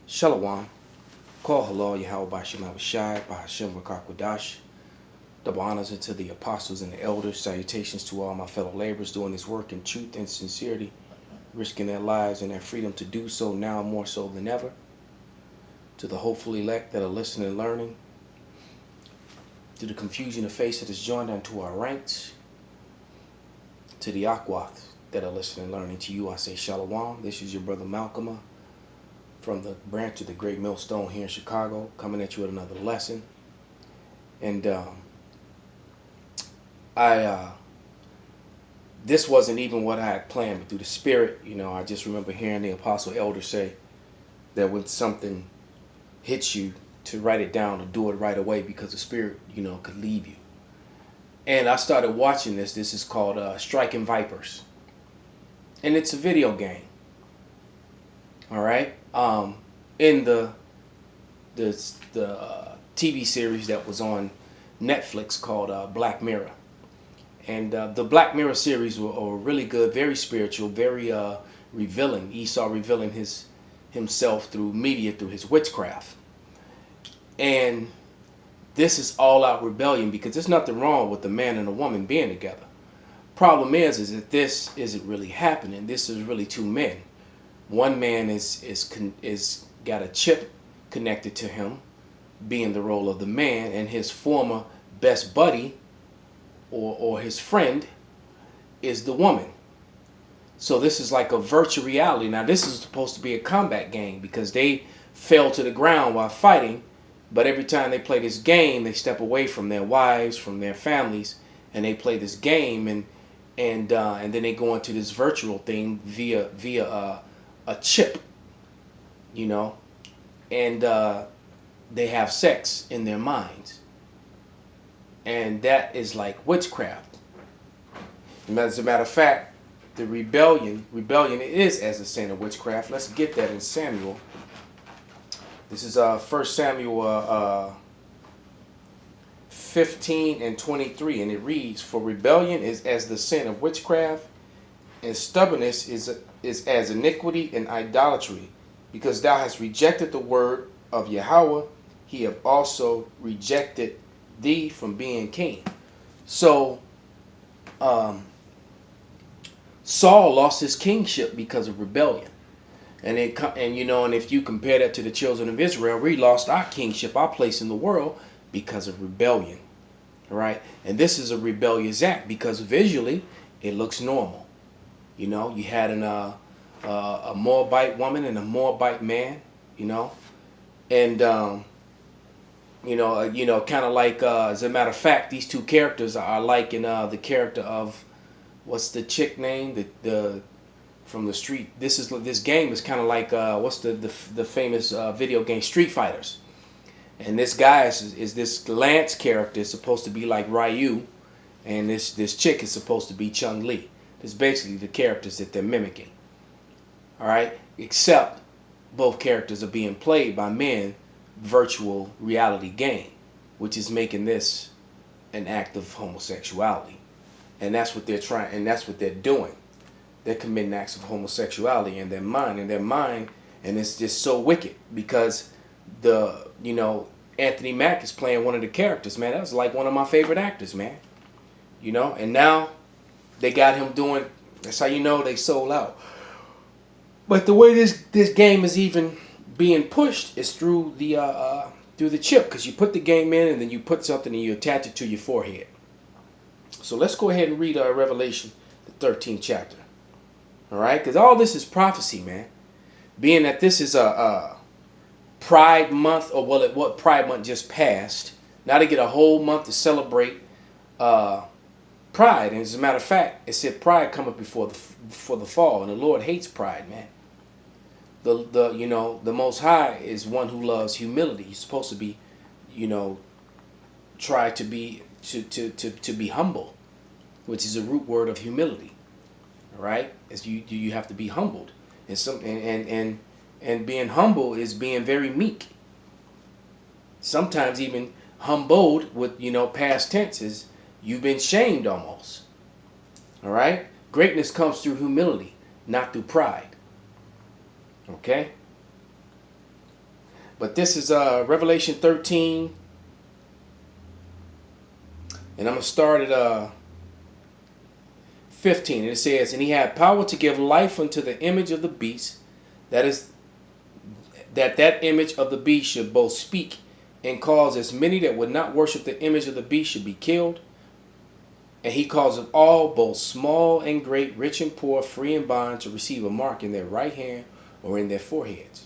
Shalom. Call halal Yahweh Bashim Abishai, Bahashim Rakakwadash. Double honors unto the apostles and the elders. Salutations to all my fellow laborers doing this work in truth and sincerity, risking their lives and their freedom to do so now more so than ever. To the hopeful elect that are listening and learning. To the confusion of face that is joined unto our ranks. To the Akwath that are listening and learning. To you I say Shalom. This is your brother Malcolm from the branch of the Great Millstone here in Chicago, coming at you with another lesson. And this wasn't even what I had planned, but through the Spirit, I just remember hearing the Apostle Elder say that when something hits you, to write it down or do it right away because the Spirit, could leave you. And I started watching this. This is called Striking Vipers. And it's a video game. All right. In the TV series that was on Netflix called Black Mirror. And the Black Mirror series were really good, very spiritual, very revealing. Esau revealing himself through media, through his witchcraft. And this is all-out rebellion because there's nothing wrong with a man and a woman being together. Problem is that this isn't really happening. This is really two men. One man is got a chip connected to him, being the role of the man, and his former best buddy or his friend is the woman. So this is like a virtual reality. Now this is supposed to be a combat game because they fell to the ground while fighting, but every time they play this game, they step away from their wives, from their families, and they play this game, and then they go into this virtual thing via a chip, and they have sex in their minds. And that is like witchcraft. As a matter of fact, the rebellion is as a sin of witchcraft. Let's get that in Samuel. This is 1 Samuel 15 and 23, and it reads, "For rebellion is as the sin of witchcraft, and stubbornness is as iniquity and idolatry. Because thou hast rejected the word of Yahweh, he have also rejected thee from being king." So Saul lost his kingship because of rebellion. And if you compare that to the children of Israel, we lost our kingship, our place in the world, because of rebellion. All right? And this is a rebellious act because visually it looks normal. You had a Moabite woman and a Moabite man, and kind of like as a matter of fact, these two characters are like in the character of what's the chick name, the from the street. This game is kind of like what's the famous video game Street Fighters. And this guy is this Lance character is supposed to be like Ryu, and this chick is supposed to be Chun-Li. It's basically the characters that they're mimicking. All right, except both characters are being played by men, virtual reality game, which is making this an act of homosexuality. And that's what they're trying, and that's what they're doing. They're committing acts of homosexuality in their mind, and it's just so wicked because Anthony Mack is playing one of the characters, man. That was like one of my favorite actors, man. And now they got him doing, that's how they sold out. But the way this game is even being pushed is through the chip, because you put the game in and then you put something and you attach it to your forehead. So let's go ahead and read Revelation, the 13th chapter. All right, because all this is prophecy, man. Being that this is a Pride Month, or what Pride Month just passed. Now they get a whole month to celebrate Pride. And as a matter of fact, it said Pride cometh before the fall, and the Lord hates pride, man. The Most High is one who loves humility. He's supposed to be, try to be to be humble, which is a root word of humility. All right, as you have to be humbled, and being humble is being very meek. Sometimes even humbled with past tenses. You've been shamed almost. All right, greatness comes through humility, not through pride. Okay? But this is Revelation 13, and I'm going to start at 15. And it says, "And he had power to give life unto the image of the beast, that is, that image of the beast should both speak and cause as many that would not worship the image of the beast should be killed. And he causeth all, both small and great, rich and poor, free and bond, to receive a mark in their right hand or in their foreheads.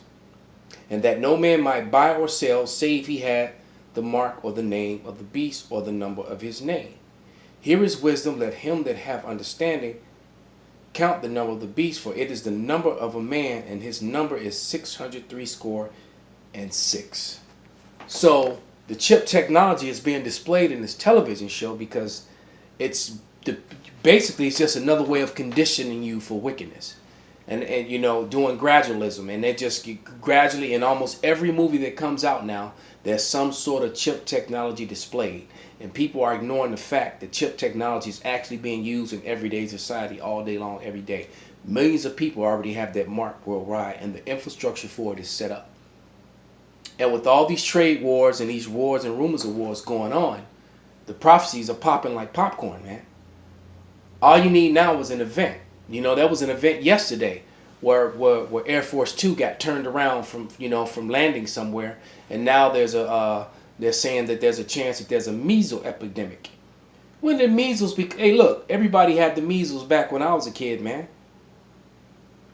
And that no man might buy or sell, save he had the mark or the name of the beast or the number of his name. Here is wisdom. Let him that have understanding count the number of the beast, for it is the number of a man, and his number is 666. So the chip technology is being displayed in this television show because basically it's just another way of conditioning you for wickedness, and you know, doing gradualism, and they just gradually, in almost every movie that comes out now, there's some sort of chip technology displayed, and people are ignoring the fact that chip technology is actually being used in everyday society all day long, every day. Millions of people already have that mark worldwide, and the infrastructure for it is set up. And with all these trade wars and these wars and rumors of wars going on, the prophecies are popping like popcorn, man. All you need now is an event. You know, there was an event yesterday where Air Force Two got turned around from landing somewhere, and now they're saying that there's a chance that there's a measles epidemic. When did measles be? Hey, look, everybody had the measles back when I was a kid, man.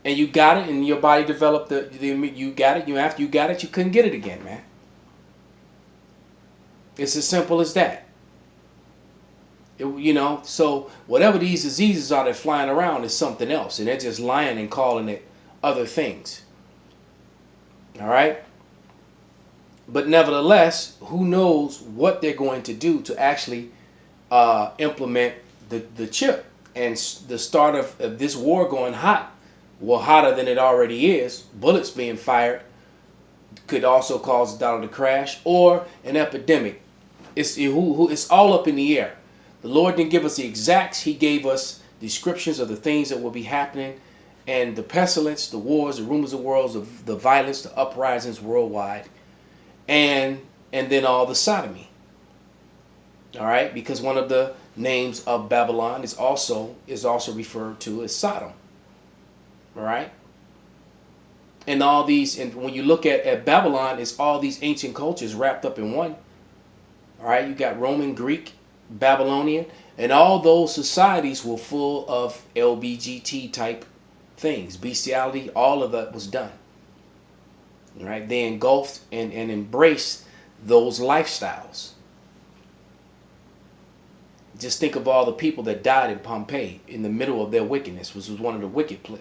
And you got it, and your body developed you got it. After you got it, you couldn't get it again, man. It's as simple as that. So whatever these diseases are that flying around is something else, and they're just lying and calling it other things. All right? But nevertheless, who knows what they're going to do to actually implement the chip. And the start of this war going hot, well, hotter than it already is, bullets being fired, could also cause the dollar to crash, or an epidemic. It's all up in the air. The Lord didn't give us the exacts. He gave us descriptions of the things that will be happening, and the pestilence, the wars, the rumors of wars, the violence, the uprisings worldwide, and then all the sodomy. All right, because one of the names of Babylon is also referred to as Sodom. All right, and all these, and when you look at Babylon, it's all these ancient cultures wrapped up in one. All right, you got Roman, Greek, Babylonian, and all those societies were full of LBGT type things, bestiality. All of that was done. All right, they engulfed and embraced those lifestyles. Just think of all the people that died in Pompeii in the middle of their wickedness, which was one of the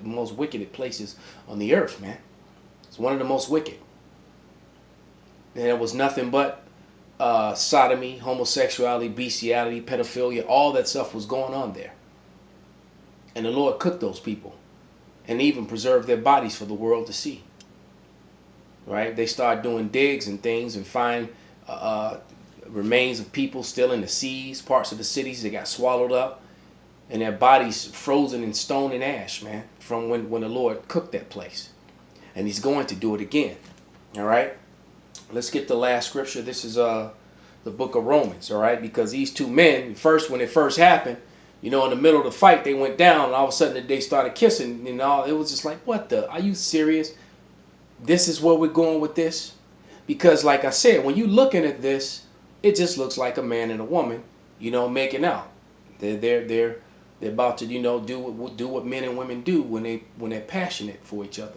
most wicked places on the earth, man. It's one of the most wicked. And it was nothing but sodomy, homosexuality, bestiality, pedophilia, all that stuff was going on there. And the Lord cooked those people and even preserved their bodies for the world to see. Right? They started doing digs and things and find remains of people still in the seas, parts of the cities that got swallowed up, and their bodies frozen in stone and ash, man, from when the Lord cooked that place. And he's going to do it again. All right? Let's get the last scripture. This is the book of Romans, all right? Because these two men, when it first happened, in the middle of the fight, they went down, and all of a sudden they started kissing, and all. It was just like, what the? Are you serious? This is where we're going with this? Because, like I said, when you're looking at this, it just looks like a man and a woman, making out. They're about to, do what men and women do when they're passionate for each other.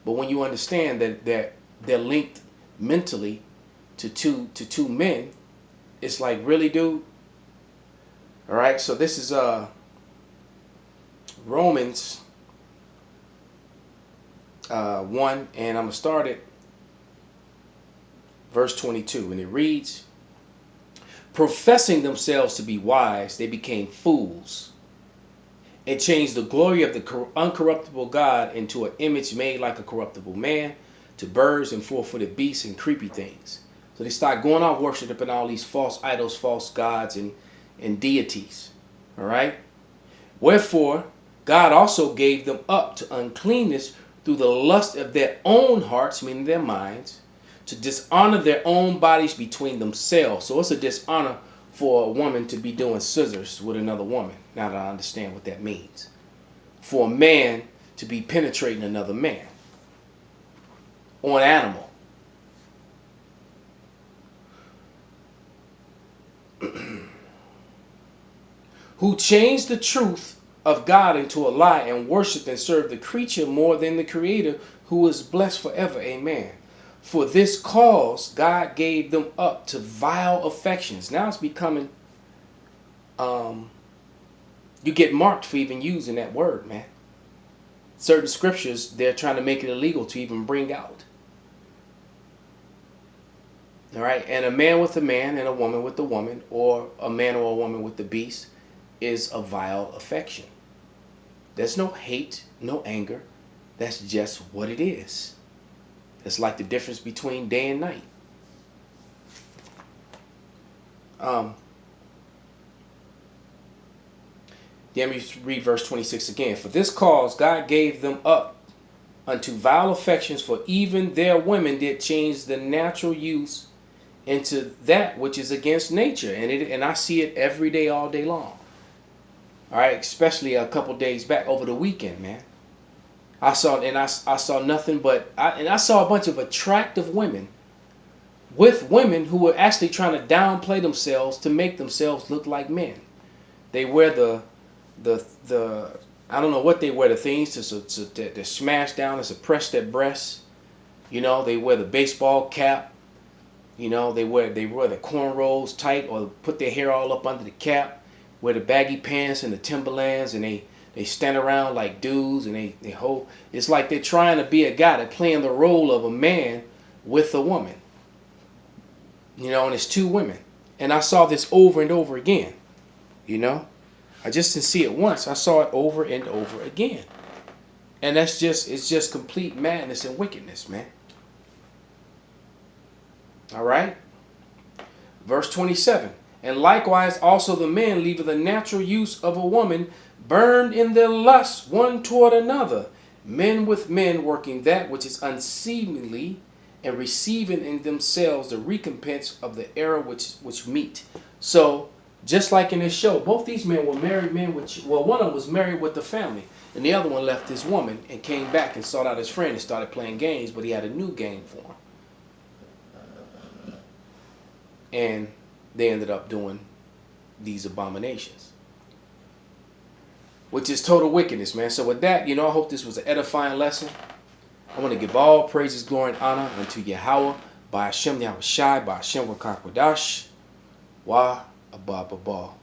But when you understand that they're linked mentally to two men, it's like, really, dude? All right, so this is Romans 1, and I'm going to start at verse 22, and it reads, "Professing themselves to be wise, they became fools, and changed the glory of the uncorruptible God into an image made like a corruptible man, to birds and four-footed beasts and creepy things." So they start going out worshiping all these false idols, false gods, and deities. All right? "Wherefore, God also gave them up to uncleanness through the lust of their own hearts," meaning their minds, to dishonor their own bodies between themselves. So it's a dishonor for a woman to be doing scissors with another woman. Now that I understand what that means. For a man to be penetrating another man or an animal. Who changed the truth of God into a lie and worship and serve the creature more than the Creator, who is blessed forever. Amen. For this cause God gave them up to vile affections. Now it's becoming, you get marked for even using that word, man. Certain scriptures, they're trying to make it illegal to even bring out. All right, and a man with a man and a woman with a woman, or a man or a woman with the beast, is a vile affection. There's no hate, no anger. That's just what it is. It's like the difference between day and night. Let me read verse 26 again. For this cause God gave them up unto vile affections, for even their women did change the natural use into that which is against nature. And I see it every day, all day long. All right, especially a couple days back over the weekend, man. I saw nothing but I saw a bunch of attractive women with women who were actually trying to downplay themselves to make themselves look like men. They wear the I don't know what they wear, the things to smash down and suppress their breasts. You know, they wear the baseball cap. You know, they wear the cornrows tight or put their hair all up under the cap. Wear the baggy pants and the Timberlands, and they stand around like dudes, and they hold. It's like they're trying to be a guy. They're playing the role of a man with a woman. You know, and it's two women. And I saw this over and over again. You know, I just didn't see it once. I saw it over and over again. And it's just complete madness and wickedness, man. All right. Verse 27. And likewise also the men, leaving the natural use of a woman, burned in their lust one toward another, men with men, working that which is unseemly, and receiving in themselves the recompense of the error which meet. So, just like in this show, both these men were married men, one of them was married with the family, and the other one left his woman and came back and sought out his friend and started playing games, but he had a new game for him. And they ended up doing these abominations, which is total wickedness, man. So with that, I hope this was an edifying lesson. I want to give all praises, glory, and honor unto Yahweh, by Hashem Yahweh Shai, by Hashem Wakakwadash, Wa Abba Babal.